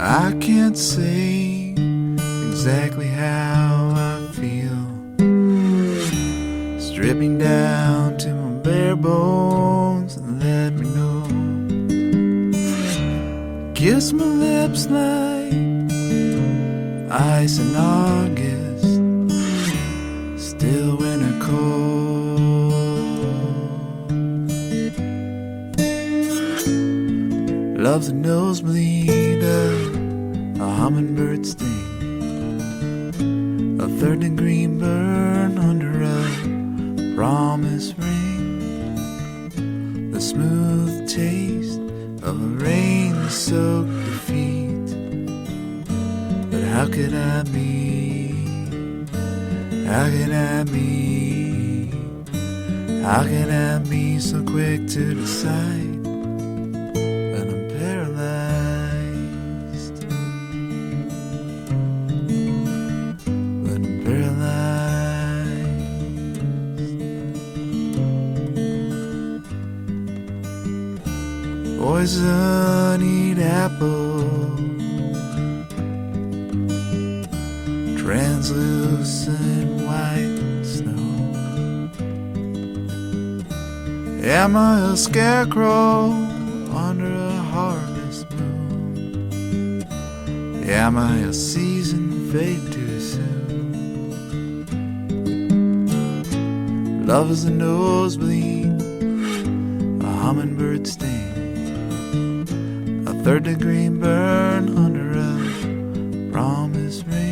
I can't say exactly how I feel, stripping down to my bare bones and let me know. Kiss my lips like ice in August, still winter cold. Love's a nosebleed, a hummingbird sting, a third-degree burn under a promise ring, the smooth taste of a rain-soaked defeat. But how could I be, how can I be, how can I be so quick to decide when I'm paralyzed, when I'm paralyzed? Poison-eat apple, translucent white snow. Am I a scarecrow under a harvest moon? Am I a season fade too soon? Love is a nosebleed, a hummingbird sting, a third-degree burn under a promise ring.